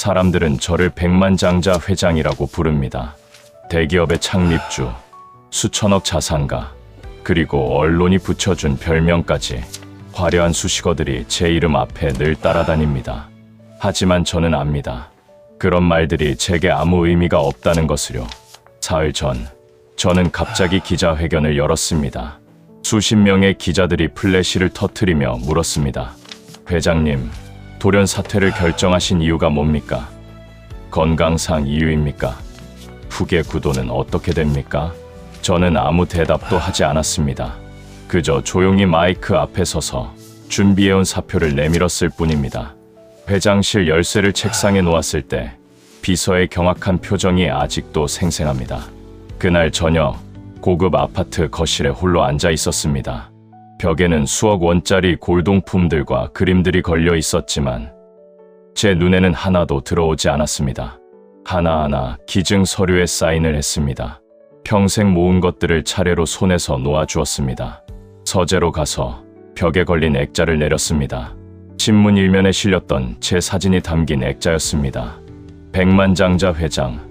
사람들은 저를 백만장자 회장이라고 부릅니다. 대기업의 창립주, 수천억 자산가, 그리고 언론이 붙여준 별명까지 화려한 수식어들이 제 이름 앞에 늘 따라다닙니다. 하지만 저는 압니다. 그런 말들이 제게 아무 의미가 없다는 것을요. 사흘 전, 저는 갑자기 기자회견을 열었습니다. 수십 명의 기자들이 플래시를 터뜨리며 물었습니다. 회장님, 돌연 사퇴를 결정하신 이유가 뭡니까? 건강상 이유입니까? 후계 구도는 어떻게 됩니까? 저는 아무 대답도 하지 않았습니다. 그저 조용히 마이크 앞에 서서 준비해온 사표를 내밀었을 뿐입니다. 회장실 열쇠를 책상에 놓았을 때 비서의 경악한 표정이 아직도 생생합니다. 그날 저녁, 고급 아파트 거실에 홀로 앉아 있었습니다. 벽에는 수억 원짜리 골동품들과 그림들이 걸려 있었지만 제 눈에는 하나도 들어오지 않았습니다. 하나하나 기증 서류에 사인을 했습니다. 평생 모은 것들을 차례로 손에서 놓아주었습니다. 서재로 가서 벽에 걸린 액자를 내렸습니다. 신문 일면에 실렸던 제 사진이 담긴 액자였습니다. 백만장자 회장,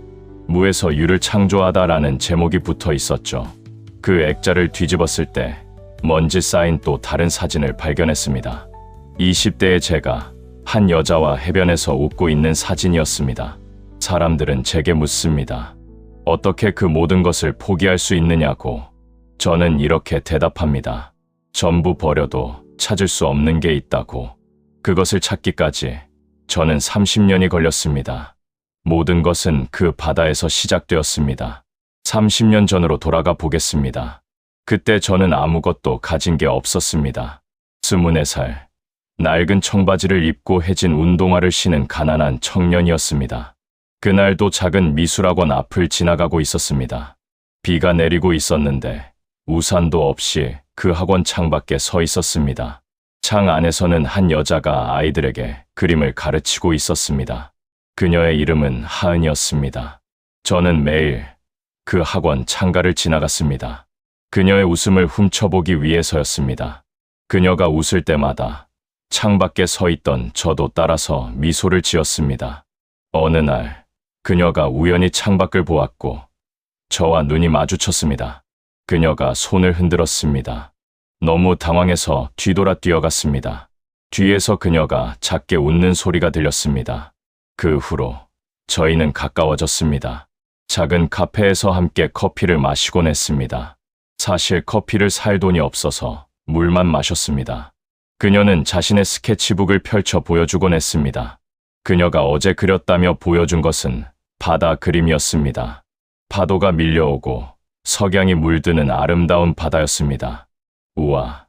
무에서 유를 창조하다라는 제목이 붙어 있었죠. 그 액자를 뒤집었을 때 먼지 쌓인 또 다른 사진을 발견했습니다. 20대의 제가 한 여자와 해변에서 웃고 있는 사진이었습니다. 사람들은 제게 묻습니다. 어떻게 그 모든 것을 포기할 수 있느냐고. 저는 이렇게 대답합니다. 전부 버려도 찾을 수 없는 게 있다고. 그것을 찾기까지 저는 30년이 걸렸습니다. 모든 것은 그 바다에서 시작되었습니다. 30년 전으로 돌아가 보겠습니다. 그때 저는 아무것도 가진 게 없었습니다. 24살, 낡은 청바지를 입고 해진 운동화를 신은 가난한 청년이었습니다. 그날도 작은 미술학원 앞을 지나가고 있었습니다. 비가 내리고 있었는데 우산도 없이 그 학원 창밖에 서 있었습니다. 창 안에서는 한 여자가 아이들에게 그림을 가르치고 있었습니다. 그녀의 이름은 하은이었습니다. 저는 매일 그 학원 창가를 지나갔습니다. 그녀의 웃음을 훔쳐보기 위해서였습니다. 그녀가 웃을 때마다 창밖에 서 있던 저도 따라서 미소를 지었습니다. 어느 날 그녀가 우연히 창밖을 보았고 저와 눈이 마주쳤습니다. 그녀가 손을 흔들었습니다. 너무 당황해서 뒤돌아 뛰어갔습니다. 뒤에서 그녀가 작게 웃는 소리가 들렸습니다. 그 후로 저희는 가까워졌습니다. 작은 카페에서 함께 커피를 마시곤 했습니다. 사실 커피를 살 돈이 없어서 물만 마셨습니다. 그녀는 자신의 스케치북을 펼쳐 보여주곤 했습니다. 그녀가 어제 그렸다며 보여준 것은 바다 그림이었습니다. 파도가 밀려오고 석양이 물드는 아름다운 바다였습니다. 우와,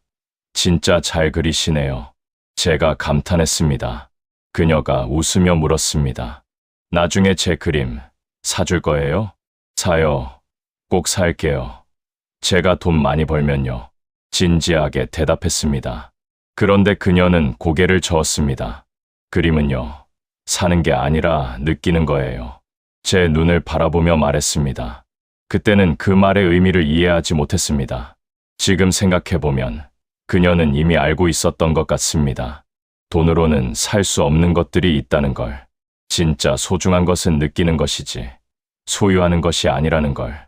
진짜 잘 그리시네요. 제가 감탄했습니다. 그녀가 웃으며 물었습니다. 나중에 제 그림 사줄 거예요? 사요. 꼭 살게요. 제가 돈 많이 벌면요. 진지하게 대답했습니다. 그런데 그녀는 고개를 저었습니다. 그림은요, 사는 게 아니라 느끼는 거예요. 제 눈을 바라보며 말했습니다. 그때는 그 말의 의미를 이해하지 못했습니다. 지금 생각해보면 그녀는 이미 알고 있었던 것 같습니다. 돈으로는 살 수 없는 것들이 있다는 걸. 진짜 소중한 것은 느끼는 것이지 소유하는 것이 아니라는 걸.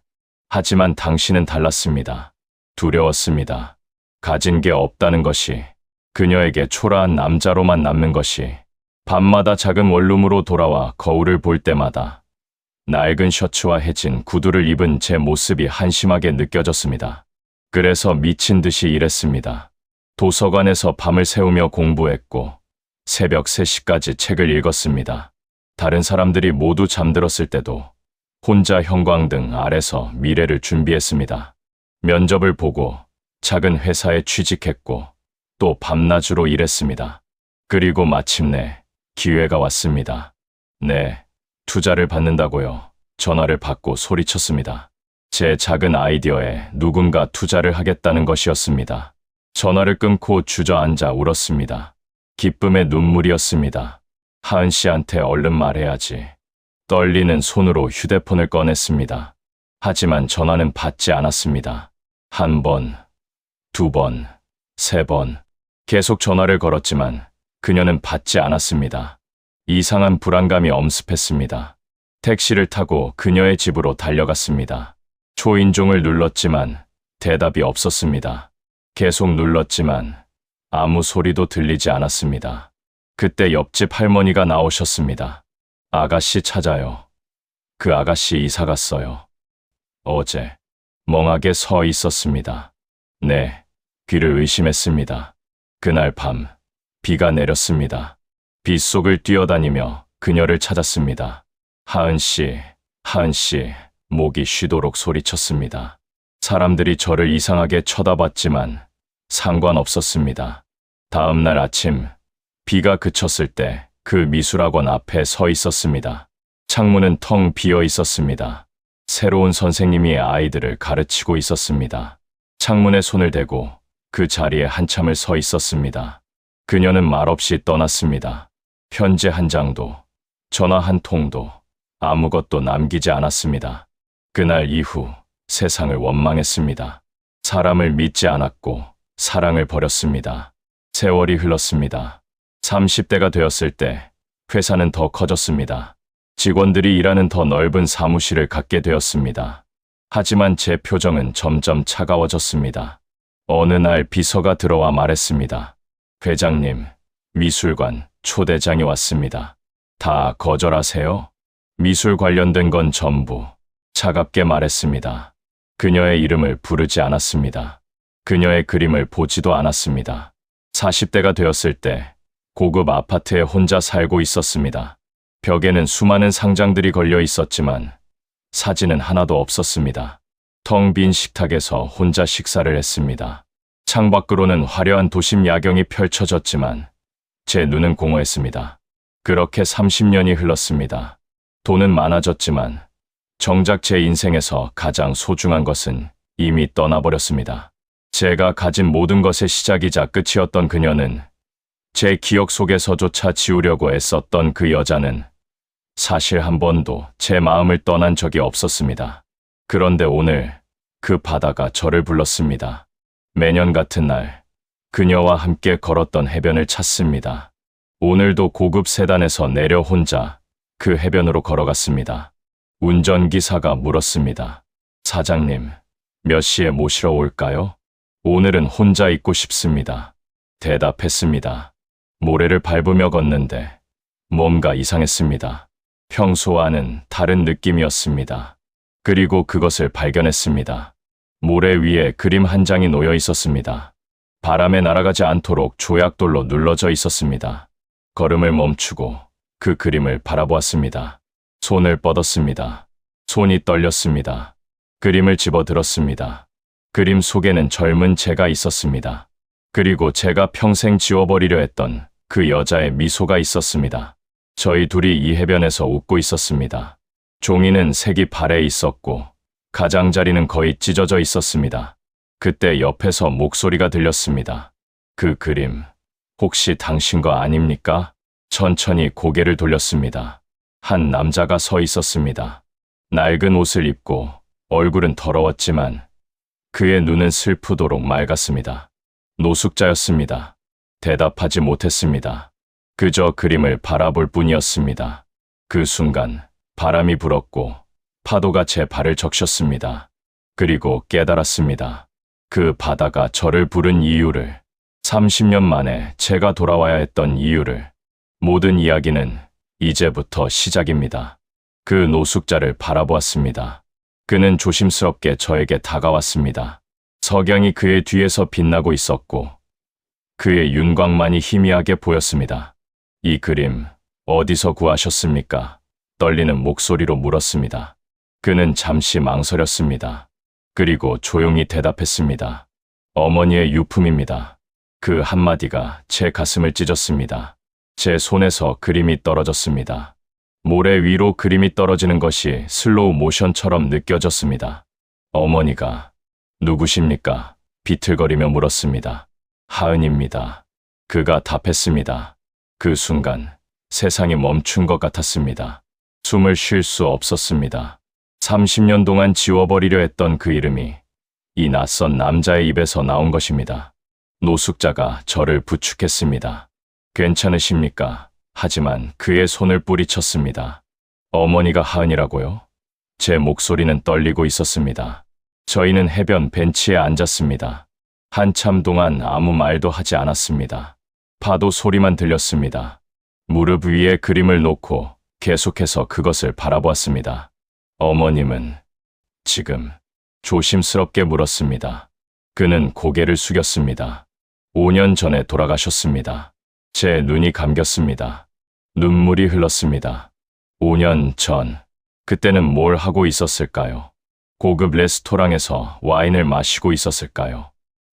하지만 당신은 달랐습니다. 두려웠습니다. 가진 게 없다는 것이, 그녀에게 초라한 남자로만 남는 것이. 밤마다 작은 원룸으로 돌아와 거울을 볼 때마다 낡은 셔츠와 해진 구두를 입은 제 모습이 한심하게 느껴졌습니다. 그래서 미친 듯이 일했습니다. 도서관에서 밤을 새우며 공부했고 새벽 3시까지 책을 읽었습니다. 다른 사람들이 모두 잠들었을 때도 혼자 형광등 아래서 미래를 준비했습니다. 면접을 보고 작은 회사에 취직했고 또 밤낮으로 일했습니다. 그리고 마침내 기회가 왔습니다. 네, 투자를 받는다고요. 전화를 받고 소리쳤습니다. 제 작은 아이디어에 누군가 투자를 하겠다는 것이었습니다. 전화를 끊고 주저앉아 울었습니다. 기쁨의 눈물이었습니다. 하은 씨한테 얼른 말해야지. 떨리는 손으로 휴대폰을 꺼냈습니다. 하지만 전화는 받지 않았습니다. 1번, 2번, 3번. 계속 전화를 걸었지만 그녀는 받지 않았습니다. 이상한 불안감이 엄습했습니다. 택시를 타고 그녀의 집으로 달려갔습니다. 초인종을 눌렀지만 대답이 없었습니다. 계속 눌렀지만 아무 소리도 들리지 않았습니다. 그때 옆집 할머니가 나오셨습니다. 아가씨 찾아요. 그 아가씨 이사 갔어요. 어제 멍하게 서 있었습니다. 네, 귀를 의심했습니다. 그날 밤 비가 내렸습니다. 빗속을 뛰어다니며 그녀를 찾았습니다. 하은 씨, 하은 씨, 목이 쉬도록 소리쳤습니다. 사람들이 저를 이상하게 쳐다봤지만 상관없었습니다. 다음 날 아침 비가 그쳤을 때 그 미술학원 앞에 서 있었습니다. 창문은 텅 비어 있었습니다. 새로운 선생님이 아이들을 가르치고 있었습니다. 창문에 손을 대고 그 자리에 한참을 서 있었습니다. 그녀는 말없이 떠났습니다. 편지 한 장도, 전화 한 통도, 아무것도 남기지 않았습니다. 그날 이후 세상을 원망했습니다. 사람을 믿지 않았고 사랑을 버렸습니다. 세월이 흘렀습니다. 30대가 되었을 때 회사는 더 커졌습니다. 직원들이 일하는 더 넓은 사무실을 갖게 되었습니다. 하지만 제 표정은 점점 차가워졌습니다. 어느 날 비서가 들어와 말했습니다. 회장님, 미술관 초대장이 왔습니다. 다 거절하세요? 미술 관련된 건 전부 차갑게 말했습니다. 그녀의 이름을 부르지 않았습니다. 그녀의 그림을 보지도 않았습니다. 40대가 되었을 때 고급 아파트에 혼자 살고 있었습니다. 벽에는 수많은 상장들이 걸려 있었지만 사진은 하나도 없었습니다. 텅 빈 식탁에서 혼자 식사를 했습니다. 창밖으로는 화려한 도심 야경이 펼쳐졌지만 제 눈은 공허했습니다. 그렇게 30년이 흘렀습니다. 돈은 많아졌지만 정작 제 인생에서 가장 소중한 것은 이미 떠나버렸습니다. 제가 가진 모든 것의 시작이자 끝이었던 그녀는, 제 기억 속에서조차 지우려고 애썼던 그 여자는 사실 한 번도 제 마음을 떠난 적이 없었습니다. 그런데 오늘 그 바다가 저를 불렀습니다. 매년 같은 날 그녀와 함께 걸었던 해변을 찾습니다. 오늘도 고급 세단에서 내려 혼자 그 해변으로 걸어갔습니다. 운전기사가 물었습니다. 사장님, 몇 시에 모시러 올까요? 오늘은 혼자 있고 싶습니다. 대답했습니다. 모래를 밟으며 걷는데 뭔가 이상했습니다. 평소와는 다른 느낌이었습니다. 그리고 그것을 발견했습니다. 모래 위에 그림 한 장이 놓여 있었습니다. 바람에 날아가지 않도록 조약돌로 눌러져 있었습니다. 걸음을 멈추고 그 그림을 바라보았습니다. 손을 뻗었습니다. 손이 떨렸습니다. 그림을 집어들었습니다. 그림 속에는 젊은 제가 있었습니다. 그리고 제가 평생 지워버리려 했던 그 여자의 미소가 있었습니다. 저희 둘이 이 해변에서 웃고 있었습니다. 종이는 색이 발에 있었고 가장자리는 거의 찢어져 있었습니다. 그때 옆에서 목소리가 들렸습니다. 그 그림, 혹시 당신 거 아닙니까? 천천히 고개를 돌렸습니다. 한 남자가 서 있었습니다. 낡은 옷을 입고 얼굴은 더러웠지만 그의 눈은 슬프도록 맑았습니다. 노숙자였습니다. 대답하지 못했습니다. 그저 그림을 바라볼 뿐이었습니다. 그 순간 바람이 불었고 파도가 제 발을 적셨습니다. 그리고 깨달았습니다. 그 바다가 저를 부른 이유를, 30년 만에 제가 돌아와야 했던 이유를. 모든 이야기는 이제부터 시작입니다. 그 노숙자를 바라보았습니다. 그는 조심스럽게 저에게 다가왔습니다. 석양이 그의 뒤에서 빛나고 있었고 그의 윤곽만이 희미하게 보였습니다. 이 그림 어디서 구하셨습니까? 떨리는 목소리로 물었습니다. 그는 잠시 망설였습니다. 그리고 조용히 대답했습니다. 어머니의 유품입니다. 그 한마디가 제 가슴을 찢었습니다. 제 손에서 그림이 떨어졌습니다. 모래 위로 그림이 떨어지는 것이 슬로우 모션처럼 느껴졌습니다. 어머니가 누구십니까? 비틀거리며 물었습니다. 하은입니다. 그가 답했습니다. 그 순간 세상이 멈춘 것 같았습니다. 숨을 쉴 수 없었습니다. 30년 동안 지워버리려 했던 그 이름이 이 낯선 남자의 입에서 나온 것입니다. 노숙자가 저를 부축했습니다. 괜찮으십니까? 하지만 그의 손을 뿌리쳤습니다. 어머니가 하은이라고요? 제 목소리는 떨리고 있었습니다. 저희는 해변 벤치에 앉았습니다. 한참 동안 아무 말도 하지 않았습니다. 파도 소리만 들렸습니다. 무릎 위에 그림을 놓고 계속해서 그것을 바라보았습니다. 어머님은 지금 조심스럽게 물었습니다. 그는 고개를 숙였습니다. 5년 전에 돌아가셨습니다. 제 눈이 감겼습니다. 눈물이 흘렀습니다. 5년 전, 그때는 뭘 하고 있었을까요? 고급 레스토랑에서 와인을 마시고 있었을까요?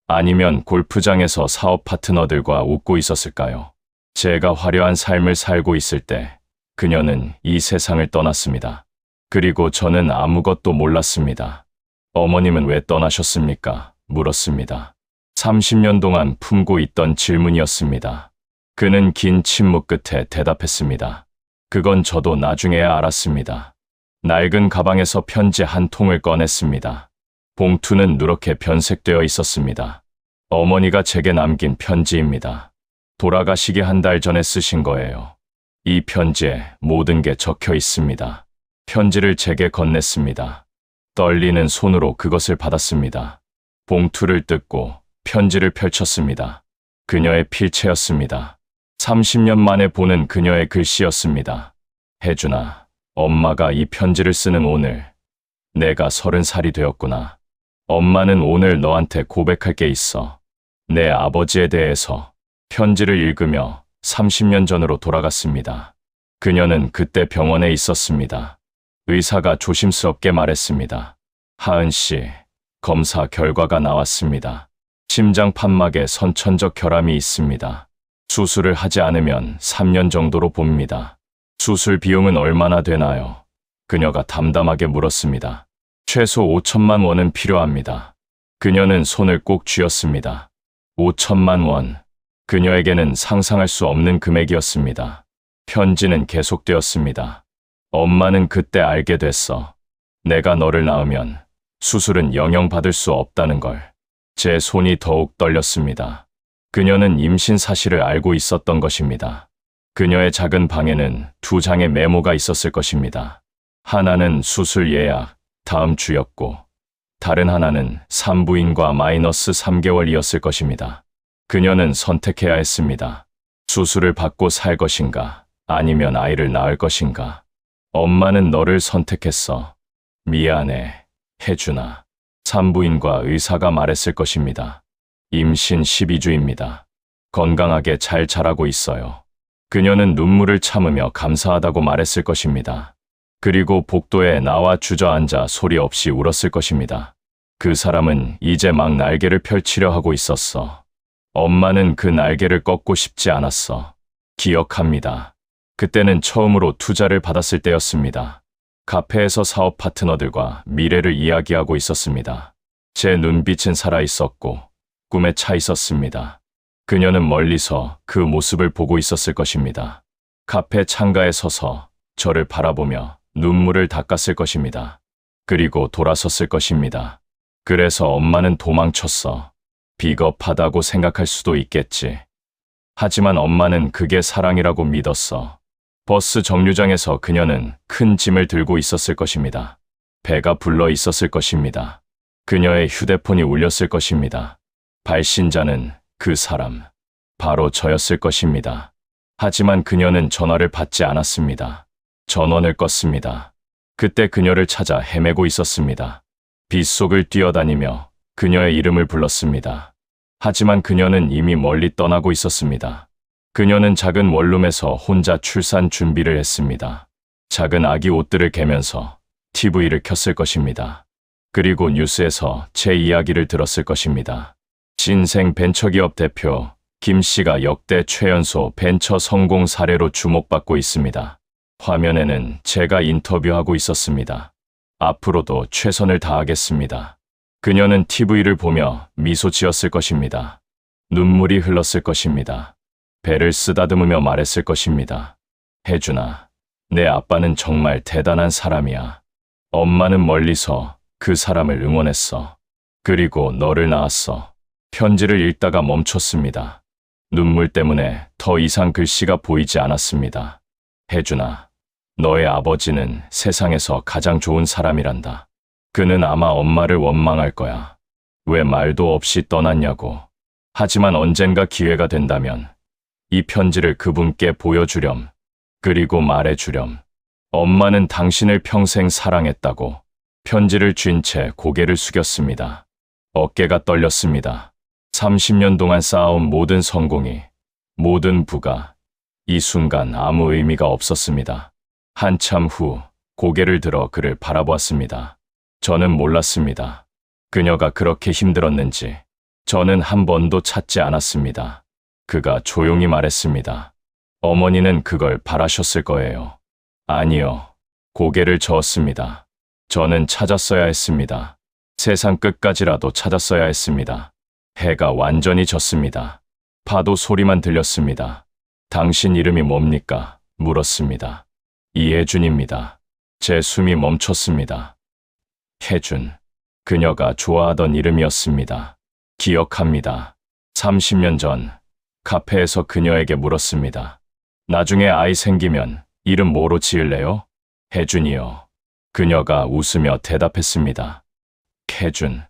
아니면 골프장에서 사업 파트너들과 웃고 있었을까요? 제가 화려한 삶을 살고 있을 때 그녀는 이 세상을 떠났습니다. 그리고 저는 아무것도 몰랐습니다. 어머님은 왜 떠나셨습니까? 물었습니다. 30년 동안 품고 있던 질문이었습니다. 그는 긴 침묵 끝에 대답했습니다. 그건 저도 나중에야 알았습니다. 낡은 가방에서 편지 한 통을 꺼냈습니다. 봉투는 누렇게 변색되어 있었습니다. 어머니가 제게 남긴 편지입니다. 돌아가시기 한 달 전에 쓰신 거예요. 이 편지에 모든 게 적혀 있습니다. 편지를 제게 건넸습니다. 떨리는 손으로 그것을 받았습니다. 봉투를 뜯고 편지를 펼쳤습니다. 그녀의 필체였습니다. 30년 만에 보는 그녀의 글씨였습니다. 혜준아, 엄마가 이 편지를 쓰는 오늘, 내가 30살이 되었구나. 엄마는 오늘 너한테 고백할 게 있어. 내 아버지에 대해서. 편지를 읽으며 30년 전으로 돌아갔습니다. 그녀는 그때 병원에 있었습니다. 의사가 조심스럽게 말했습니다. 하은 씨, 검사 결과가 나왔습니다. 심장 판막에 선천적 결함이 있습니다. 수술을 하지 않으면 3년 정도로 봅니다. 수술 비용은 얼마나 되나요? 그녀가 담담하게 물었습니다. 최소 5천만 원은 필요합니다. 그녀는 손을 꼭 쥐었습니다. 5천만 원. 그녀에게는 상상할 수 없는 금액이었습니다. 편지는 계속되었습니다. 엄마는 그때 알게 됐어. 내가 너를 낳으면 수술은 영영받을 수 없다는 걸. 제 손이 더욱 떨렸습니다. 그녀는 임신 사실을 알고 있었던 것입니다. 그녀의 작은 방에는 2장의 메모가 있었을 것입니다. 하나는 수술 예약, 다음 주였고, 다른 하나는 산부인과 마이너스 3개월이었을 것입니다. 그녀는 선택해야 했습니다. 수술을 받고 살 것인가, 아니면 아이를 낳을 것인가. 엄마는 너를 선택했어. 미안해, 혜준아. 산부인과 의사가 말했을 것입니다. 임신 12주입니다. 건강하게 잘 자라고 있어요. 그녀는 눈물을 참으며 감사하다고 말했을 것입니다. 그리고 복도에 나와 주저앉아 소리 없이 울었을 것입니다. 그 사람은 이제 막 날개를 펼치려 하고 있었어. 엄마는 그 날개를 꺾고 싶지 않았어. 기억합니다. 그때는 처음으로 투자를 받았을 때였습니다. 카페에서 사업 파트너들과 미래를 이야기하고 있었습니다. 제 눈빛은 살아있었고 꿈에 차 있었습니다. 그녀는 멀리서 그 모습을 보고 있었을 것입니다. 카페 창가에 서서 저를 바라보며 눈물을 닦았을 것입니다. 그리고 돌아섰을 것입니다. 그래서 엄마는 도망쳤어. 비겁하다고 생각할 수도 있겠지. 하지만 엄마는 그게 사랑이라고 믿었어. 버스 정류장에서 그녀는 큰 짐을 들고 있었을 것입니다. 배가 불러 있었을 것입니다. 그녀의 휴대폰이 울렸을 것입니다. 발신자는 그 사람, 바로 저였을 것입니다. 하지만 그녀는 전화를 받지 않았습니다. 전원을 껐습니다. 그때 그녀를 찾아 헤매고 있었습니다. 빗속을 뛰어다니며 그녀의 이름을 불렀습니다. 하지만 그녀는 이미 멀리 떠나고 있었습니다. 그녀는 작은 원룸에서 혼자 출산 준비를 했습니다. 작은 아기 옷들을 개면서 TV를 켰을 것입니다. 그리고 뉴스에서 제 이야기를 들었을 것입니다. 신생 벤처기업 대표 김 씨가 역대 최연소 벤처 성공 사례로 주목받고 있습니다. 화면에는 제가 인터뷰하고 있었습니다. 앞으로도 최선을 다하겠습니다. 그녀는 TV를 보며 미소 지었을 것입니다. 눈물이 흘렀을 것입니다. 배를 쓰다듬으며 말했을 것입니다. 혜준아, 내 아빠는 정말 대단한 사람이야. 엄마는 멀리서 그 사람을 응원했어. 그리고 너를 낳았어. 편지를 읽다가 멈췄습니다. 눈물 때문에 더 이상 글씨가 보이지 않았습니다. 혜준아, 너의 아버지는 세상에서 가장 좋은 사람이란다. 그는 아마 엄마를 원망할 거야. 왜 말도 없이 떠났냐고. 하지만 언젠가 기회가 된다면 이 편지를 그분께 보여주렴. 그리고 말해주렴. 엄마는 당신을 평생 사랑했다고. 편지를 쥔 채 고개를 숙였습니다. 어깨가 떨렸습니다. 30년 동안 쌓아온 모든 성공이, 모든 부가 이 순간 아무 의미가 없었습니다. 한참 후 고개를 들어 그를 바라보았습니다. 저는 몰랐습니다. 그녀가 그렇게 힘들었는지. 저는 한 번도 찾지 않았습니다. 그가 조용히 말했습니다. 어머니는 그걸 바라셨을 거예요. 아니요. 고개를 저었습니다. 저는 찾았어야 했습니다. 세상 끝까지라도 찾았어야 했습니다. 해가 완전히 졌습니다. 파도 소리만 들렸습니다. 당신 이름이 뭡니까? 물었습니다. 이혜준입니다. 제 숨이 멈췄습니다. 혜준. 그녀가 좋아하던 이름이었습니다. 기억합니다. 30년 전 카페에서 그녀에게 물었습니다. 나중에 아이 생기면 이름 뭐로 지을래요? 혜준이요. 그녀가 웃으며 대답했습니다. 혜준.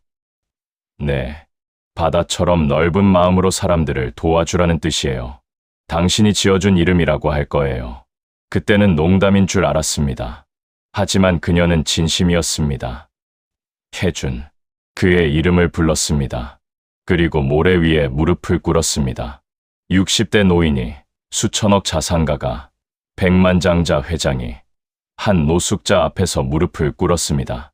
네. 바다처럼 넓은 마음으로 사람들을 도와주라는 뜻이에요. 당신이 지어준 이름이라고 할 거예요. 그때는 농담인 줄 알았습니다. 하지만 그녀는 진심이었습니다. 혜준. 그의 이름을 불렀습니다. 그리고 모래 위에 무릎을 꿇었습니다. 60대 노인이, 수천억 자산가가, 백만장자 회장이 한 노숙자 앞에서 무릎을 꿇었습니다.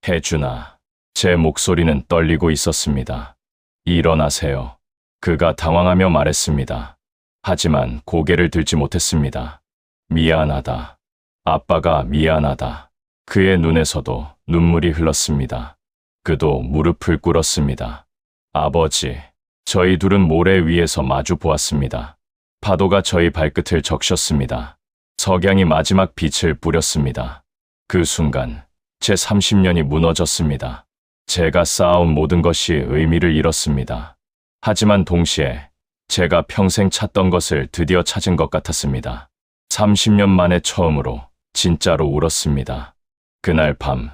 혜준아. 제 목소리는 떨리고 있었습니다. 일어나세요. 그가 당황하며 말했습니다. 하지만 고개를 들지 못했습니다. 미안하다. 아빠가 미안하다. 그의 눈에서도 눈물이 흘렀습니다. 그도 무릎을 꿇었습니다. 아버지, 저희 둘은 모래 위에서 마주 보았습니다. 파도가 저희 발끝을 적셨습니다. 석양이 마지막 빛을 뿌렸습니다. 그 순간 제 30년이 무너졌습니다. 제가 쌓아온 모든 것이 의미를 잃었습니다. 하지만 동시에 제가 평생 찾던 것을 드디어 찾은 것 같았습니다. 30년 만에 처음으로 진짜로 울었습니다. 그날 밤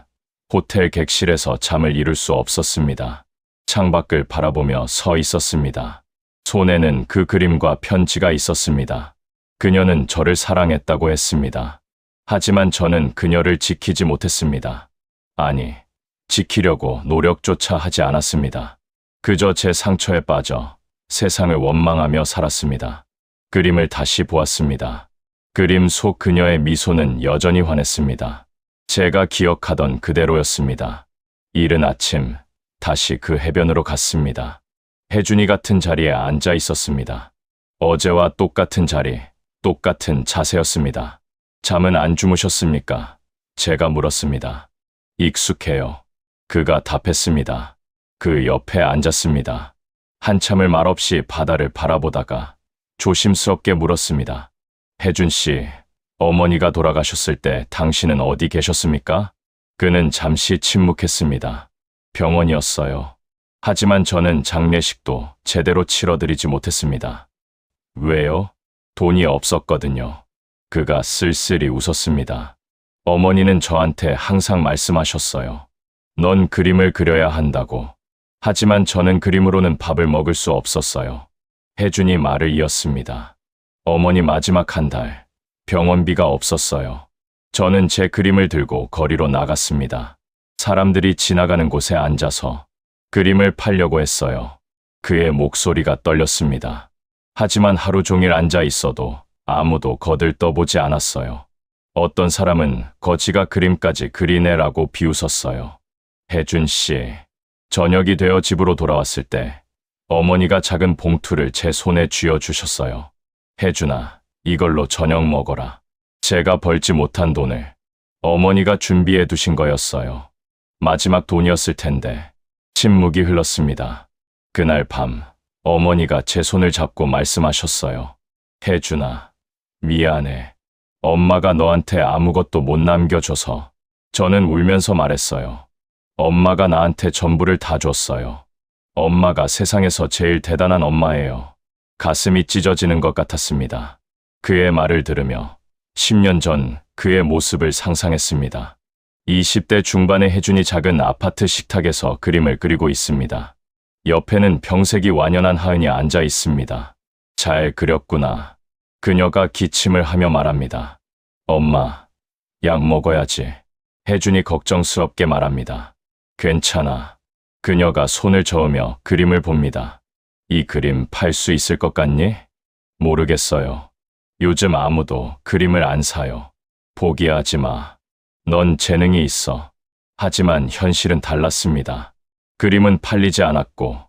호텔 객실에서 잠을 이룰 수 없었습니다. 창밖을 바라보며 서 있었습니다. 손에는 그 그림과 편지가 있었습니다. 그녀는 저를 사랑했다고 했습니다. 하지만 저는 그녀를 지키지 못했습니다. 아니, 지키려고 노력조차 하지 않았습니다. 그저 제 상처에 빠져 세상을 원망하며 살았습니다. 그림을 다시 보았습니다. 그림 속 그녀의 미소는 여전히 환했습니다. 제가 기억하던 그대로였습니다. 이른 아침, 다시 그 해변으로 갔습니다. 혜준이 같은 자리에 앉아 있었습니다. 어제와 똑같은 자리, 똑같은 자세였습니다. 잠은 안 주무셨습니까? 제가 물었습니다. 익숙해요. 그가 답했습니다. 그 옆에 앉았습니다. 한참을 말없이 바다를 바라보다가 조심스럽게 물었습니다. 혜준 씨, 어머니가 돌아가셨을 때 당신은 어디 계셨습니까? 그는 잠시 침묵했습니다. 병원이었어요. 하지만 저는 장례식도 제대로 치러드리지 못했습니다. 왜요? 돈이 없었거든요. 그가 쓸쓸히 웃었습니다. 어머니는 저한테 항상 말씀하셨어요. 넌 그림을 그려야 한다고. 하지만 저는 그림으로는 밥을 먹을 수 없었어요. 혜준이 말을 이었습니다. 어머니 마지막 한 달, 병원비가 없었어요. 저는 제 그림을 들고 거리로 나갔습니다. 사람들이 지나가는 곳에 앉아서 그림을 팔려고 했어요. 그의 목소리가 떨렸습니다. 하지만 하루 종일 앉아 있어도 아무도 거들떠보지 않았어요. 어떤 사람은 거지가 그림까지 그리네라고 비웃었어요. 혜준 씨, 저녁이 되어 집으로 돌아왔을 때 어머니가 작은 봉투를 제 손에 쥐어주셨어요. 혜준아, 이걸로 저녁 먹어라. 제가 벌지 못한 돈을 어머니가 준비해 두신 거였어요. 마지막 돈이었을 텐데. 침묵이 흘렀습니다. 그날 밤 어머니가 제 손을 잡고 말씀하셨어요. 혜준아, 미안해. 엄마가 너한테 아무것도 못 남겨줘서. 저는 울면서 말했어요. 엄마가 나한테 전부를 다 줬어요. 엄마가 세상에서 제일 대단한 엄마예요. 가슴이 찢어지는 것 같았습니다. 그의 말을 들으며 10년 전 그의 모습을 상상했습니다. 20대 중반의 혜준이 작은 아파트 식탁에서 그림을 그리고 있습니다. 옆에는 병색이 완연한 하은이 앉아 있습니다. 잘 그렸구나. 그녀가 기침을 하며 말합니다. 엄마, 약 먹어야지. 혜준이 걱정스럽게 말합니다. 괜찮아. 그녀가 손을 저으며 그림을 봅니다. 이 그림 팔 수 있을 것 같니? 모르겠어요. 요즘 아무도 그림을 안 사요. 포기하지 마. 넌 재능이 있어. 하지만 현실은 달랐습니다. 그림은 팔리지 않았고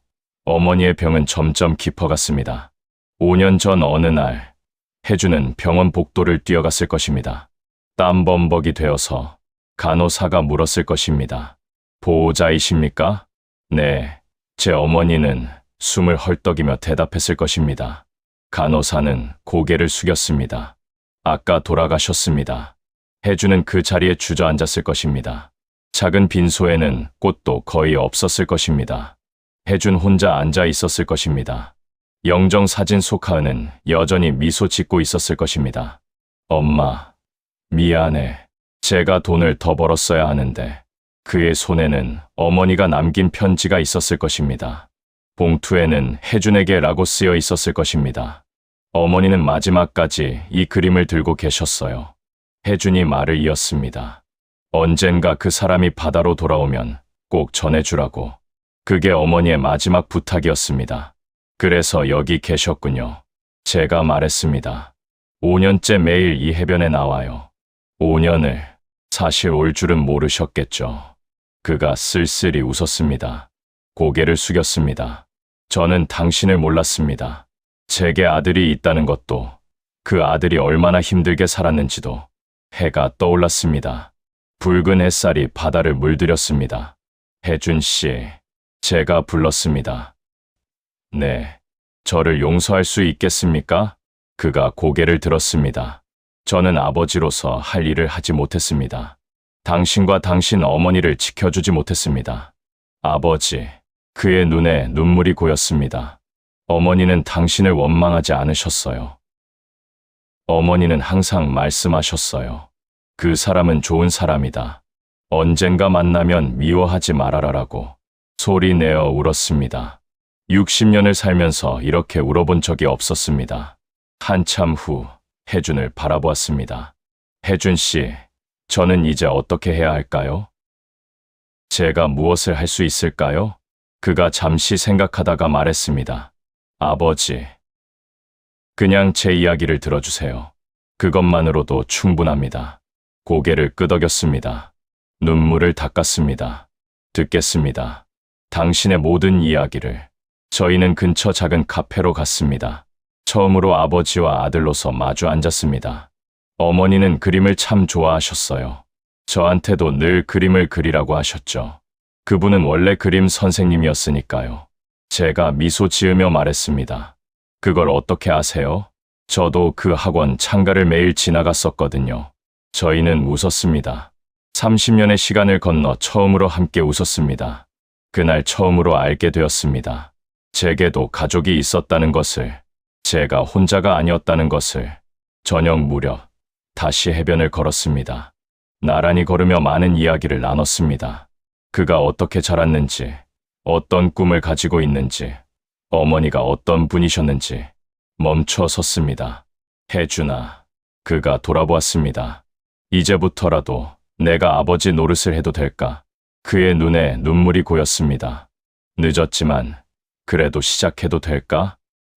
어머니의 병은 점점 깊어갔습니다. 5년 전 어느 날 혜주는 병원 복도를 뛰어갔을 것입니다. 땀범벅이 되어서 간호사가 물었을 것입니다. 보호자이십니까? 네. 제 어머니는 숨을 헐떡이며 대답했을 것입니다. 간호사는 고개를 숙였습니다. 아까 돌아가셨습니다. 혜주는 그 자리에 주저앉았을 것입니다. 작은 빈소에는 꽃도 거의 없었을 것입니다. 혜준 혼자 앉아 있었을 것입니다. 영정 사진 속 하은은 여전히 미소 짓고 있었을 것입니다. 엄마, 미안해. 제가 돈을 더 벌었어야 하는데. 그의 손에는 어머니가 남긴 편지가 있었을 것입니다. 봉투에는 혜준에게 라고 쓰여 있었을 것입니다. 어머니는 마지막까지 이 그림을 들고 계셨어요. 혜준이 말을 이었습니다. 언젠가 그 사람이 바다로 돌아오면 꼭 전해주라고. 그게 어머니의 마지막 부탁이었습니다. 그래서 여기 계셨군요. 제가 말했습니다. 5년째 매일 이 해변에 나와요. 5년을 사실 올 줄은 모르셨겠죠. 그가 쓸쓸히 웃었습니다. 고개를 숙였습니다. 저는 당신을 몰랐습니다. 제게 아들이 있다는 것도, 그 아들이 얼마나 힘들게 살았는지도. 해가 떠올랐습니다. 붉은 햇살이 바다를 물들였습니다. 혜준 씨, 제가 불렀습니다. 네, 저를 용서할 수 있겠습니까? 그가 고개를 들었습니다. 저는 아버지로서 할 일을 하지 못했습니다. 당신과 당신 어머니를 지켜주지 못했습니다. 아버지, 그의 눈에 눈물이 고였습니다. 어머니는 당신을 원망하지 않으셨어요. 어머니는 항상 말씀하셨어요. 그 사람은 좋은 사람이다. 언젠가 만나면 미워하지 말아라라고. 소리 내어 울었습니다. 60년을 살면서 이렇게 울어본 적이 없었습니다. 한참 후 혜준을 바라보았습니다. 혜준 씨, 저는 이제 어떻게 해야 할까요? 제가 무엇을 할 수 있을까요? 그가 잠시 생각하다가 말했습니다. 아버지, 그냥 제 이야기를 들어주세요. 그것만으로도 충분합니다. 고개를 끄덕였습니다. 눈물을 닦았습니다. 듣겠습니다. 당신의 모든 이야기를. 저희는 근처 작은 카페로 갔습니다. 처음으로 아버지와 아들로서 마주 앉았습니다. 어머니는 그림을 참 좋아하셨어요. 저한테도 늘 그림을 그리라고 하셨죠. 그분은 원래 그림 선생님이었으니까요. 제가 미소 지으며 말했습니다. 그걸 어떻게 아세요? 저도 그 학원 창가를 매일 지나갔었거든요. 저희는 웃었습니다. 30년의 시간을 건너 처음으로 함께 웃었습니다. 그날 처음으로 알게 되었습니다. 제게도 가족이 있었다는 것을, 제가 혼자가 아니었다는 것을. 저녁 무렵 다시 해변을 걸었습니다. 나란히 걸으며 많은 이야기를 나눴습니다. 그가 어떻게 자랐는지, 어떤 꿈을 가지고 있는지, 어머니가 어떤 분이셨는지. 멈춰 섰습니다. 혜준아, 그가 돌아보았습니다. 이제부터라도 내가 아버지 노릇을 해도 될까? 그의 눈에 눈물이 고였습니다. 늦었지만 그래도 시작해도 될까?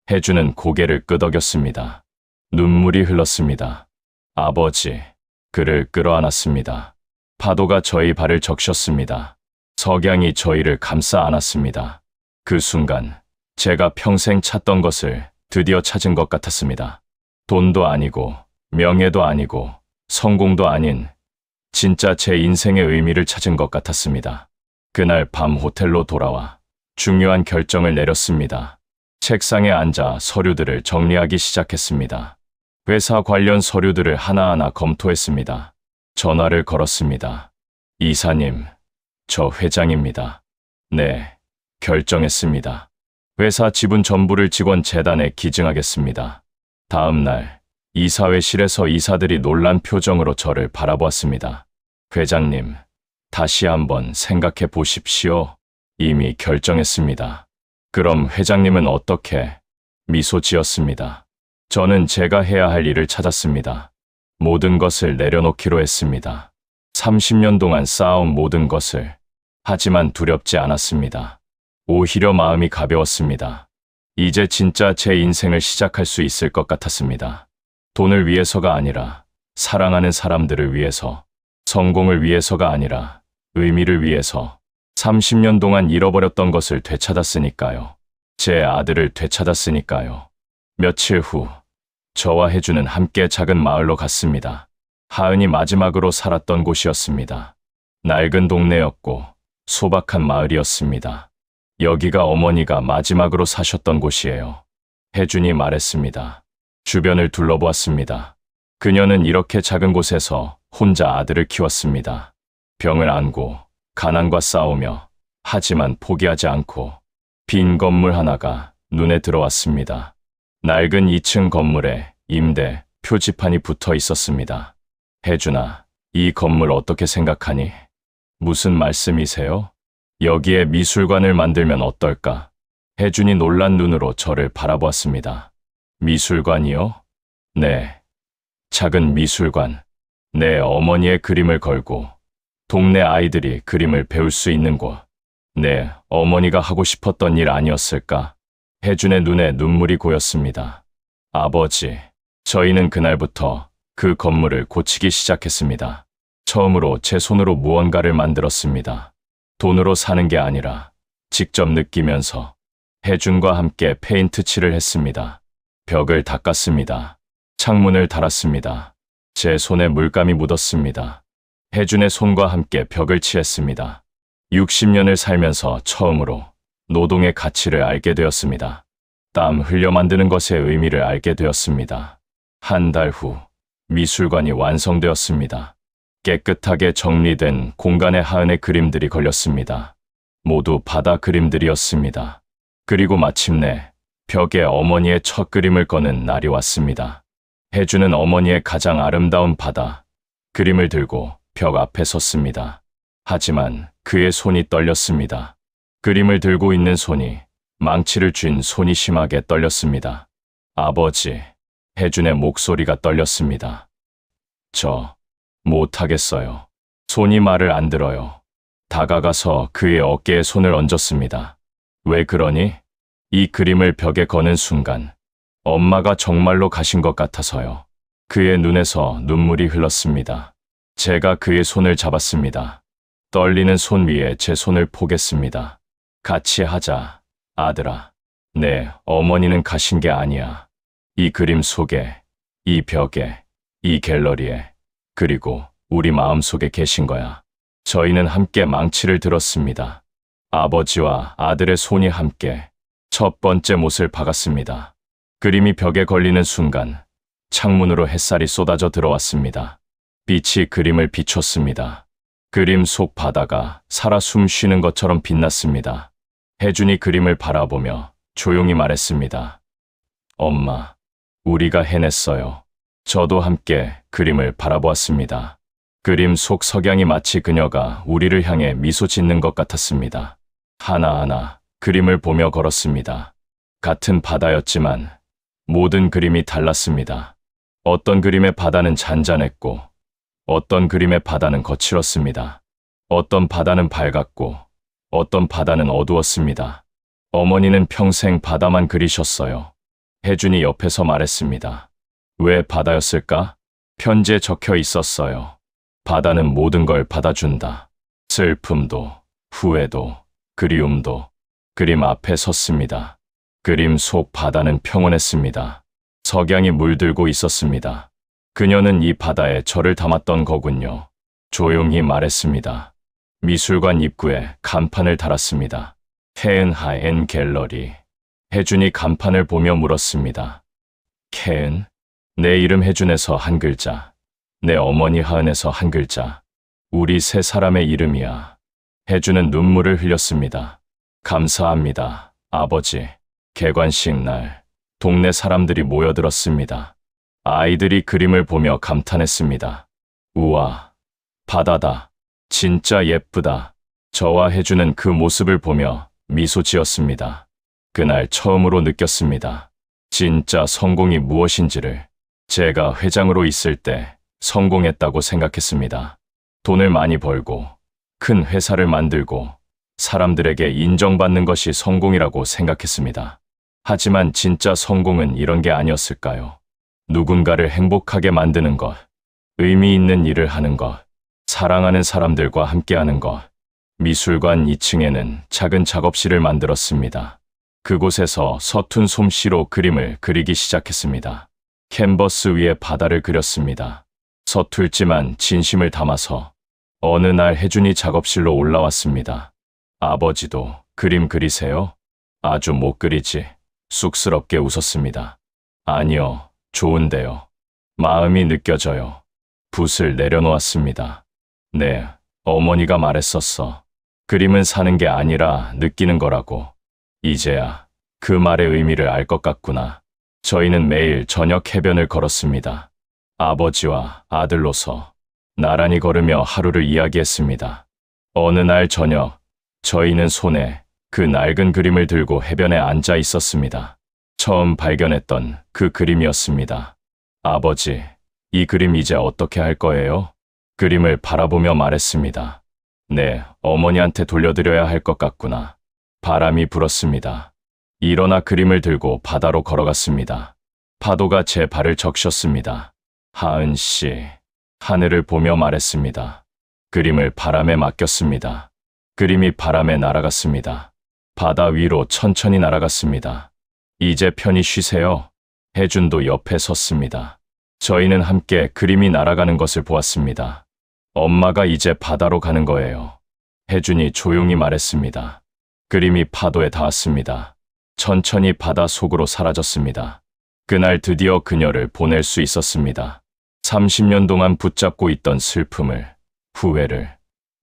혜준은 고개를 끄덕였습니다. 눈물이 흘렀습니다. 아버지, 그를 끌어안았습니다. 파도가 저희 발을 적셨습니다. 석양이 저희를 감싸 안았습니다. 그 순간 제가 평생 찾던 것을 드디어 찾은 것 같았습니다. 돈도 아니고 명예도 아니고 성공도 아닌 진짜 제 인생의 의미를 찾은 것 같았습니다. 그날 밤 호텔로 돌아와 중요한 결정을 내렸습니다. 책상에 앉아 서류들을 정리하기 시작했습니다. 회사 관련 서류들을 하나하나 검토했습니다. 전화를 걸었습니다. 이사님, 저 회장입니다. 네, 결정했습니다. 회사 지분 전부를 직원 재단에 기증하겠습니다. 다음 날 이사회실에서 이사들이 놀란 표정으로 저를 바라보았습니다. 회장님, 다시 한번 생각해 보십시오. 이미 결정했습니다. 그럼 회장님은 어떻게? 미소 지었습니다. 저는 제가 해야 할 일을 찾았습니다. 모든 것을 내려놓기로 했습니다. 30년 동안 쌓아온 모든 것을. 하지만 두렵지 않았습니다. 오히려 마음이 가벼웠습니다. 이제 진짜 제 인생을 시작할 수 있을 것 같았습니다. 돈을 위해서가 아니라 사랑하는 사람들을 위해서, 성공을 위해서가 아니라 의미를 위해서 30년 동안 잃어버렸던 것을 되찾았으니까요. 제 아들을 되찾았으니까요. 며칠 후 저와 혜주는 함께 작은 마을로 갔습니다. 하은이 마지막으로 살았던 곳이었습니다. 낡은 동네였고 소박한 마을이었습니다. 여기가 어머니가 마지막으로 사셨던 곳이에요. 혜준이 말했습니다. 주변을 둘러보았습니다. 그녀는 이렇게 작은 곳에서 혼자 아들을 키웠습니다. 병을 안고 가난과 싸우며 하지만 포기하지 않고 빈 건물 하나가 눈에 들어왔습니다. 낡은 2층 건물에 임대 표지판이 붙어 있었습니다. 혜준아, 이 건물 어떻게 생각하니? 무슨 말씀이세요? 여기에 미술관을 만들면 어떨까? 혜준이 놀란 눈으로 저를 바라보았습니다. 미술관이요? 네. 작은 미술관. 내 어머니의 그림을 걸고 동네 아이들이 그림을 배울 수 있는 곳. 네, 어머니가 하고 싶었던 일 아니었을까? 혜준의 눈에 눈물이 고였습니다. 아버지, 저희는 그날부터 그 건물을 고치기 시작했습니다. 처음으로 제 손으로 무언가를 만들었습니다. 돈으로 사는 게 아니라 직접 느끼면서 혜준과 함께 페인트 칠을 했습니다. 벽을 닦았습니다. 창문을 달았습니다. 제 손에 물감이 묻었습니다. 혜준의 손과 함께 벽을 칠했습니다. 60년을 살면서 처음으로 노동의 가치를 알게 되었습니다. 땀 흘려 만드는 것의 의미를 알게 되었습니다. 한 달 후 미술관이 완성되었습니다. 깨끗하게 정리된 공간에 하은의 그림들이 걸렸습니다. 모두 바다 그림들이었습니다. 그리고 마침내 벽에 어머니의 첫 그림을 거는 날이 왔습니다. 혜주는 어머니의 가장 아름다운 바다 그림을 들고 벽 앞에 섰습니다. 하지만 그의 손이 떨렸습니다. 그림을 들고 있는 손이 망치를 쥔 손이 심하게 떨렸습니다. 아버지, 혜준의 목소리가 떨렸습니다. 저 못하겠어요. 손이 말을 안 들어요. 다가가서 그의 어깨에 손을 얹었습니다. 왜 그러니? 이 그림을 벽에 거는 순간 엄마가 정말로 가신 것 같아서요. 그의 눈에서 눈물이 흘렀습니다. 제가 그의 손을 잡았습니다. 떨리는 손 위에 제 손을 포겠습니다. 같이 하자, 아들아. 네, 어머니는 가신 게 아니야. 이 그림 속에, 이 벽에, 이 갤러리에, 그리고 우리 마음속에 계신 거야. 저희는 함께 망치를 들었습니다. 아버지와 아들의 손이 함께 첫 번째 못을 박았습니다. 그림이 벽에 걸리는 순간 창문으로 햇살이 쏟아져 들어왔습니다. 빛이 그림을 비췄습니다. 그림 속 바다가 살아 숨쉬는 것처럼 빛났습니다. 혜준이 그림을 바라보며 조용히 말했습니다. 엄마, 우리가 해냈어요. 저도 함께 그림을 바라보았습니다. 그림 속 석양이 마치 그녀가 우리를 향해 미소 짓는 것 같았습니다. 하나하나 그림을 보며 걸었습니다. 같은 바다였지만 모든 그림이 달랐습니다. 어떤 그림의 바다는 잔잔했고 어떤 그림의 바다는 거칠었습니다. 어떤 바다는 밝았고 어떤 바다는 어두웠습니다. 어머니는 평생 바다만 그리셨어요. 혜준이 옆에서 말했습니다. 왜 바다였을까? 편지에 적혀 있었어요. 바다는 모든 걸 받아준다. 슬픔도, 후회도, 그리움도. 그림 앞에 섰습니다. 그림 속 바다는 평온했습니다. 석양이 물들고 있었습니다. 그녀는 이 바다에 저를 담았던 거군요. 조용히 말했습니다. 미술관 입구에 간판을 달았습니다. 케은 하엔 갤러리. 혜준이 간판을 보며 물었습니다. 케은? 내 이름 혜준에서 한 글자. 내 어머니 하은에서 한 글자. 우리 세 사람의 이름이야. 혜준은 눈물을 흘렸습니다. 감사합니다, 아버지. 개관식 날 동네 사람들이 모여들었습니다. 아이들이 그림을 보며 감탄했습니다. 우와, 바다다. 진짜 예쁘다. 저와 혜주는 그 모습을 보며 미소 지었습니다. 그날 처음으로 느꼈습니다. 진짜 성공이 무엇인지를. 제가 회장으로 있을 때 성공했다고 생각했습니다. 돈을 많이 벌고 큰 회사를 만들고 사람들에게 인정받는 것이 성공이라고 생각했습니다. 하지만 진짜 성공은 이런 게 아니었을까요? 누군가를 행복하게 만드는 것, 의미 있는 일을 하는 것, 사랑하는 사람들과 함께하는 것. 미술관 2층에는 작은 작업실을 만들었습니다. 그곳에서 서툰 솜씨로 그림을 그리기 시작했습니다. 캔버스 위에 바다를 그렸습니다. 서툴지만 진심을 담아서 어느 날 혜준이 작업실로 올라왔습니다. 아버지도 그림 그리세요? 아주 못 그리지. 쑥스럽게 웃었습니다. 아니요, 좋은데요. 마음이 느껴져요. 붓을 내려놓았습니다. 네, 어머니가 말했었어. 그림은 사는 게 아니라 느끼는 거라고. 이제야 그 말의 의미를 알 것 같구나. 저희는 매일 저녁 해변을 걸었습니다. 아버지와 아들로서 나란히 걸으며 하루를 이야기했습니다. 어느 날 저녁, 저희는 손에 그 낡은 그림을 들고 해변에 앉아 있었습니다. 처음 발견했던 그 그림이었습니다. 아버지, 이 그림 이제 어떻게 할 거예요? 그림을 바라보며 말했습니다. 네, 어머니한테 돌려드려야 할 것 같구나. 바람이 불었습니다. 일어나 그림을 들고 바다로 걸어갔습니다. 파도가 제 발을 적셨습니다. 하은 씨, 하늘을 보며 말했습니다. 그림을 바람에 맡겼습니다. 그림이 바람에 날아갔습니다. 바다 위로 천천히 날아갔습니다. 이제 편히 쉬세요. 혜준도 옆에 섰습니다. 저희는 함께 그림이 날아가는 것을 보았습니다. 엄마가 이제 바다로 가는 거예요. 혜준이 조용히 말했습니다. 그림이 파도에 닿았습니다. 천천히 바다 속으로 사라졌습니다. 그날 드디어 그녀를 보낼 수 있었습니다. 30년 동안 붙잡고 있던 슬픔을, 후회를,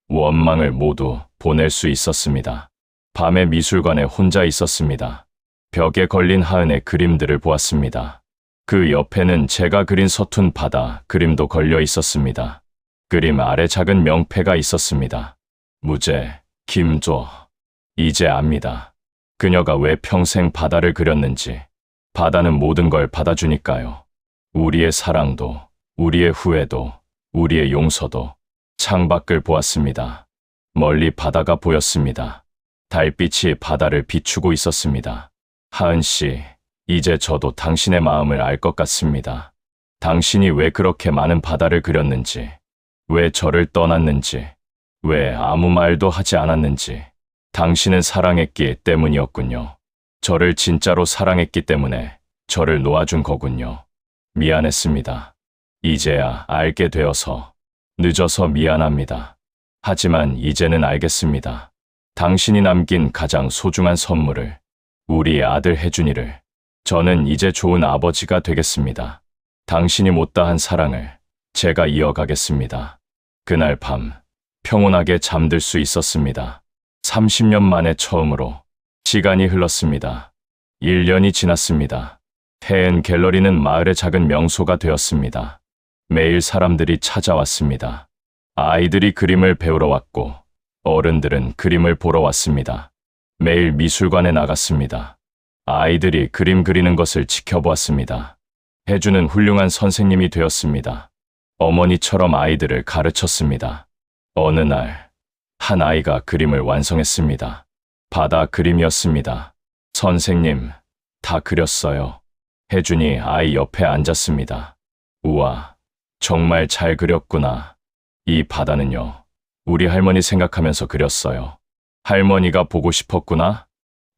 원망을 모두 보낼 수 있었습니다. 밤에 미술관에 혼자 있었습니다. 벽에 걸린 하은의 그림들을 보았습니다. 그 옆에는 제가 그린 서툰 바다 그림도 걸려 있었습니다. 그림 아래 작은 명패가 있었습니다. 무죄, 김조. 이제 압니다. 그녀가 왜 평생 바다를 그렸는지. 바다는 모든 걸 받아주니까요. 우리의 사랑도, 우리의 후회도, 우리의 용서도. 창밖을 보았습니다. 멀리 바다가 보였습니다. 달빛이 바다를 비추고 있었습니다. 하은 씨, 이제 저도 당신의 마음을 알 것 같습니다. 당신이 왜 그렇게 많은 바다를 그렸는지, 왜 저를 떠났는지, 왜 아무 말도 하지 않았는지. 당신은 사랑했기 때문이었군요. 저를 진짜로 사랑했기 때문에 저를 놓아준 거군요. 미안했습니다. 이제야 알게 되어서 늦어서 미안합니다. 하지만 이제는 알겠습니다. 당신이 남긴 가장 소중한 선물을, 우리 아들 혜준이를. 저는 이제 좋은 아버지가 되겠습니다. 당신이 못다한 사랑을 제가 이어가겠습니다. 그날 밤 평온하게 잠들 수 있었습니다. 30년 만에 처음으로. 시간이 흘렀습니다. 1년이 지났습니다. 해엔 갤러리는 마을의 작은 명소가 되었습니다. 매일 사람들이 찾아왔습니다. 아이들이 그림을 배우러 왔고 어른들은 그림을 보러 왔습니다. 매일 미술관에 나갔습니다. 아이들이 그림 그리는 것을 지켜보았습니다. 혜주는 훌륭한 선생님이 되었습니다. 어머니처럼 아이들을 가르쳤습니다. 어느 날 한 아이가 그림을 완성했습니다. 바다 그림이었습니다. 선생님, 다 그렸어요. 혜준이 아이 옆에 앉았습니다. 우와, 정말 잘 그렸구나. 이 바다는요, 우리 할머니 생각하면서 그렸어요. 할머니가 보고 싶었구나?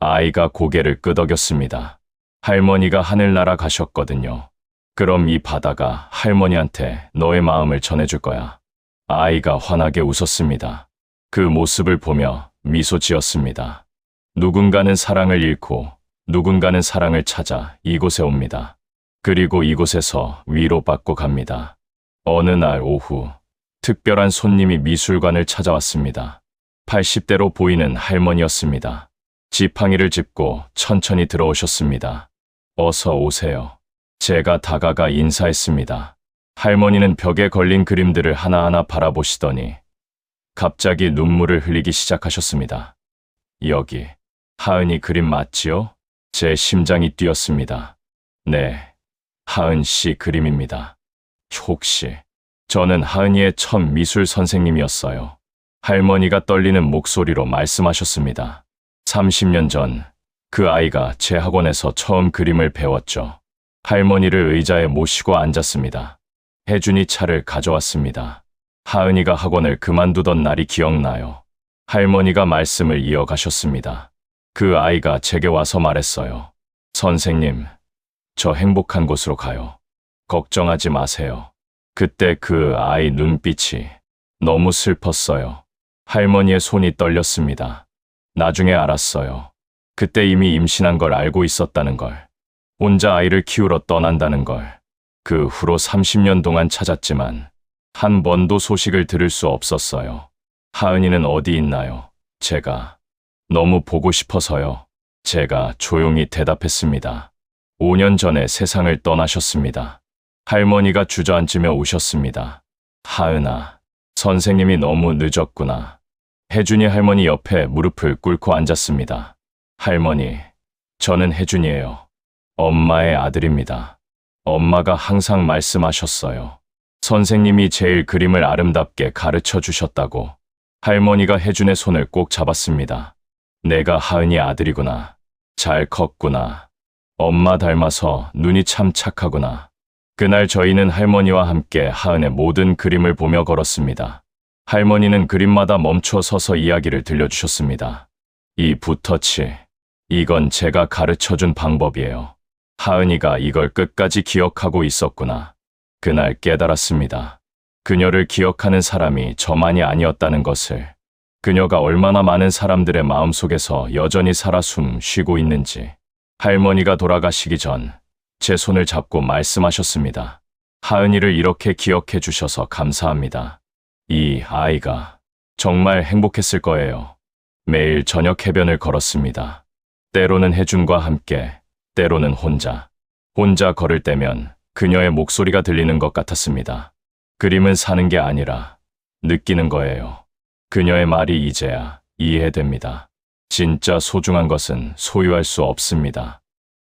아이가 고개를 끄덕였습니다. 할머니가 하늘나라 가셨거든요. 그럼 이 바다가 할머니한테 너의 마음을 전해줄 거야. 아이가 환하게 웃었습니다. 그 모습을 보며 미소 지었습니다. 누군가는 사랑을 잃고 누군가는 사랑을 찾아 이곳에 옵니다. 그리고 이곳에서 위로받고 갑니다. 어느 날 오후, 특별한 손님이 미술관을 찾아왔습니다. 80대로 보이는 할머니였습니다. 지팡이를 짚고 천천히 들어오셨습니다. 어서 오세요. 제가 다가가 인사했습니다. 할머니는 벽에 걸린 그림들을 하나하나 바라보시더니 갑자기 눈물을 흘리기 시작하셨습니다. 여기 하은이 그림 맞지요? 제 심장이 뛰었습니다. 네, 하은 씨 그림입니다. 혹시 저는 하은이의 첫 미술 선생님이었어요. 할머니가 떨리는 목소리로 말씀하셨습니다. 30년 전 그 아이가 제 학원에서 처음 그림을 배웠죠. 할머니를 의자에 모시고 앉았습니다. 혜준이 차를 가져왔습니다. 하은이가 학원을 그만두던 날이 기억나요. 할머니가 말씀을 이어가셨습니다. 그 아이가 제게 와서 말했어요. 선생님, 저 행복한 곳으로 가요. 걱정하지 마세요. 그때 그 아이 눈빛이 너무 슬펐어요. 할머니의 손이 떨렸습니다. 나중에 알았어요. 그때 이미 임신한 걸 알고 있었다는 걸. 혼자 아이를 키우러 떠난다는 걸. 그 후로 30년 동안 찾았지만 한 번도 소식을 들을 수 없었어요. 하은이는 어디 있나요? 제가 너무 보고 싶어서요. 제가 조용히 대답했습니다. 5년 전에 세상을 떠나셨습니다. 할머니가 주저앉으며 우셨습니다. 하은아, 선생님이 너무 늦었구나. 혜준이 할머니 옆에 무릎을 꿇고 앉았습니다. 할머니, 저는 혜준이에요. 엄마의 아들입니다. 엄마가 항상 말씀하셨어요. 선생님이 제일 그림을 아름답게 가르쳐 주셨다고. 할머니가 혜준의 손을 꼭 잡았습니다. 내가 하은이 아들이구나. 잘 컸구나. 엄마 닮아서 눈이 참 착하구나. 그날 저희는 할머니와 함께 하은의 모든 그림을 보며 걸었습니다. 할머니는 그림마다 멈춰 서서 이야기를 들려주셨습니다. 이 붓터치, 이건 제가 가르쳐준 방법이에요. 하은이가 이걸 끝까지 기억하고 있었구나. 그날 깨달았습니다. 그녀를 기억하는 사람이 저만이 아니었다는 것을. 그녀가 얼마나 많은 사람들의 마음속에서 여전히 살아 숨 쉬고 있는지. 할머니가 돌아가시기 전 제 손을 잡고 말씀하셨습니다. 하은이를 이렇게 기억해 주셔서 감사합니다. 이 아이가 정말 행복했을 거예요. 매일 저녁 해변을 걸었습니다. 때로는 혜준과 함께, 때로는 혼자. 혼자 걸을 때면 그녀의 목소리가 들리는 것 같았습니다. 그림은 사는 게 아니라 느끼는 거예요. 그녀의 말이 이제야 이해됩니다. 진짜 소중한 것은 소유할 수 없습니다.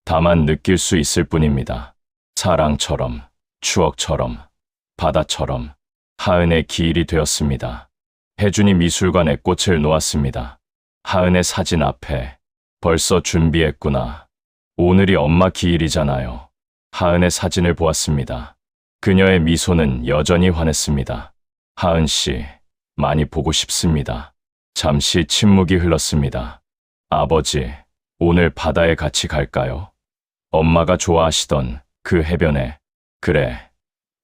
다만 느낄 수 있을 뿐입니다. 사랑처럼, 추억처럼, 바다처럼 하은의 기일이 되었습니다. 혜준이 미술관에 꽃을 놓았습니다. 하은의 사진 앞에 벌써 준비했구나. 오늘이 엄마 기일이잖아요. 하은의 사진을 보았습니다. 그녀의 미소는 여전히 환했습니다. 하은 씨, 많이 보고 싶습니다. 잠시 침묵이 흘렀습니다. 아버지, 오늘 바다에 같이 갈까요? 엄마가 좋아하시던 그 해변에. 그래,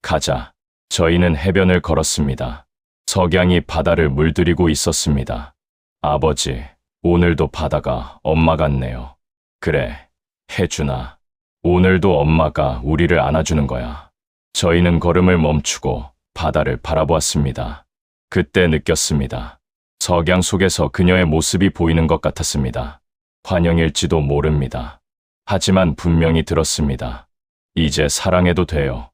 가자. 저희는 해변을 걸었습니다. 석양이 바다를 물들이고 있었습니다. 아버지, 오늘도 바다가 엄마 같네요. 그래, 혜준아. 오늘도 엄마가 우리를 안아주는 거야. 저희는 걸음을 멈추고 바다를 바라보았습니다. 그때 느꼈습니다. 석양 속에서 그녀의 모습이 보이는 것 같았습니다. 환영일지도 모릅니다. 하지만 분명히 들었습니다. 이제 사랑해도 돼요.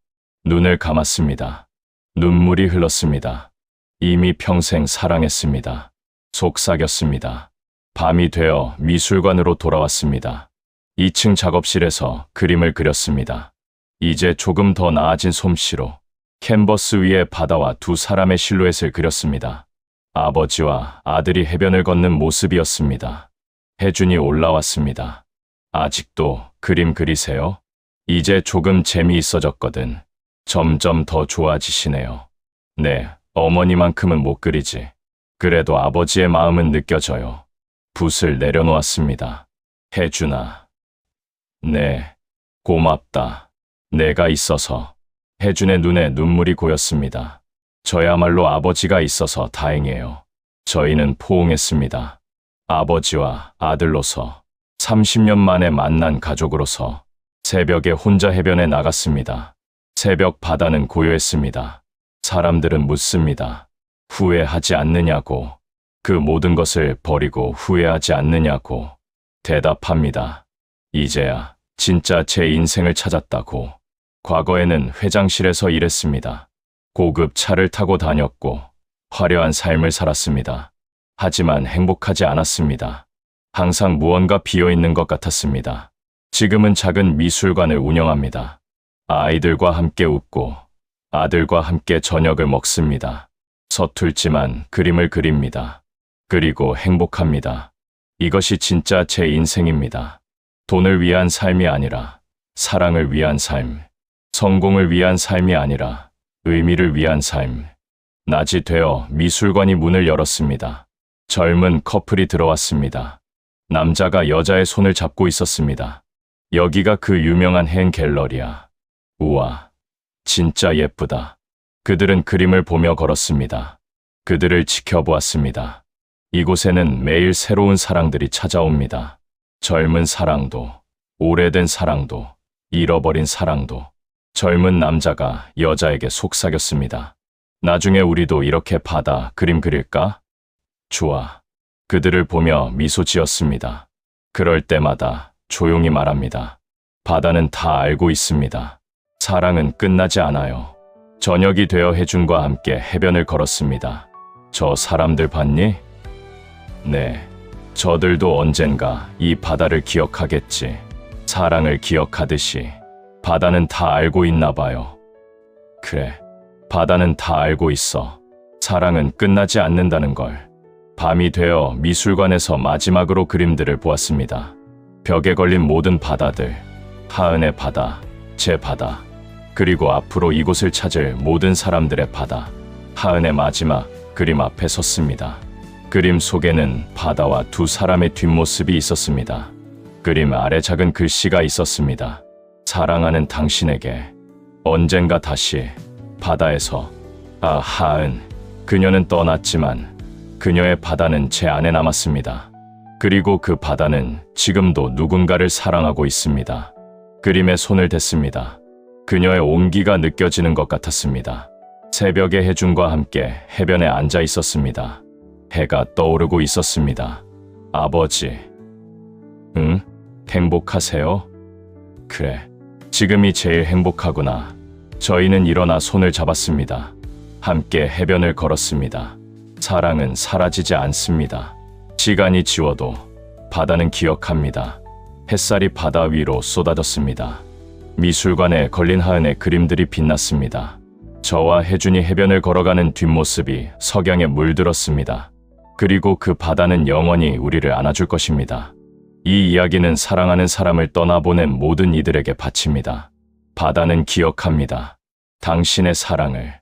눈을 감았습니다. 눈물이 흘렀습니다. 이미 평생 사랑했습니다. 속삭였습니다. 밤이 되어 미술관으로 돌아왔습니다. 2층 작업실에서 그림을 그렸습니다. 이제 조금 더 나아진 솜씨로 캔버스 위에 바다와 두 사람의 실루엣을 그렸습니다. 아버지와 아들이 해변을 걷는 모습이었습니다. 혜준이 올라왔습니다. 아직도 그림 그리세요? 이제 조금 재미있어졌거든. 점점 더 좋아지시네요. 네, 어머니만큼은 못 그리지. 그래도 아버지의 마음은 느껴져요. 붓을 내려놓았습니다. 혜준아. 네, 고맙다. 내가 있어서. 혜준의 눈에 눈물이 고였습니다. 저야말로 아버지가 있어서 다행이에요. 저희는 포옹했습니다. 아버지와 아들로서, 30년 만에 만난 가족으로서 새벽에 혼자 해변에 나갔습니다. 새벽 바다는 고요했습니다. 사람들은 묻습니다. 후회하지 않느냐고. 그 모든 것을 버리고 후회하지 않느냐고. 대답합니다. 이제야 진짜 제 인생을 찾았다고. 과거에는 회장실에서 일했습니다. 고급 차를 타고 다녔고 화려한 삶을 살았습니다. 하지만 행복하지 않았습니다. 항상 무언가 비어있는 것 같았습니다. 지금은 작은 미술관을 운영합니다. 아이들과 함께 웃고 아들과 함께 저녁을 먹습니다. 서툴지만 그림을 그립니다. 그리고 행복합니다. 이것이 진짜 제 인생입니다. 돈을 위한 삶이 아니라 사랑을 위한 삶, 성공을 위한 삶이 아니라 의미를 위한 삶. 낮이 되어 미술관이 문을 열었습니다. 젊은 커플이 들어왔습니다. 남자가 여자의 손을 잡고 있었습니다. 여기가 그 유명한 행 갤러리야. 우와, 진짜 예쁘다. 그들은 그림을 보며 걸었습니다. 그들을 지켜보았습니다. 이곳에는 매일 새로운 사랑들이 찾아옵니다. 젊은 사랑도, 오래된 사랑도, 잃어버린 사랑도. 젊은 남자가 여자에게 속삭였습니다. 나중에 우리도 이렇게 바다 그림 그릴까? 좋아. 그들을 보며 미소 지었습니다. 그럴 때마다 조용히 말합니다. 바다는 다 알고 있습니다. 사랑은 끝나지 않아요. 저녁이 되어 혜준과 함께 해변을 걸었습니다. 저 사람들 봤니? 네. 저들도 언젠가 이 바다를 기억하겠지. 사랑을 기억하듯이. 바다는 다 알고 있나 봐요. 그래. 바다는 다 알고 있어. 사랑은 끝나지 않는다는 걸. 밤이 되어 미술관에서 마지막으로 그림들을 보았습니다. 벽에 걸린 모든 바다들. 하은의 바다, 제 바다. 그리고 앞으로 이곳을 찾을 모든 사람들의 바다. 하은의 마지막 그림 앞에 섰습니다. 그림 속에는 바다와 두 사람의 뒷모습이 있었습니다. 그림 아래 작은 글씨가 있었습니다. 사랑하는 당신에게 언젠가 다시 바다에서. 하은. 그녀는 떠났지만 그녀의 바다는 제 안에 남았습니다. 그리고 그 바다는 지금도 누군가를 사랑하고 있습니다. 그림에 손을 댔습니다. 그녀의 온기가 느껴지는 것 같았습니다. 새벽에 혜준과 함께 해변에 앉아 있었습니다. 해가 떠오르고 있었습니다. 아버지. 응? 행복하세요? 그래. 지금이 제일 행복하구나. 저희는 일어나 손을 잡았습니다. 함께 해변을 걸었습니다. 사랑은 사라지지 않습니다. 시간이 지워도 바다는 기억합니다. 햇살이 바다 위로 쏟아졌습니다. 미술관에 걸린 하은의 그림들이 빛났습니다. 저와 혜준이 해변을 걸어가는 뒷모습이 석양에 물들었습니다. 그리고 그 바다는 영원히 우리를 안아줄 것입니다. 이 이야기는 사랑하는 사람을 떠나보낸 모든 이들에게 바칩니다. 바다는 기억합니다. 당신의 사랑을.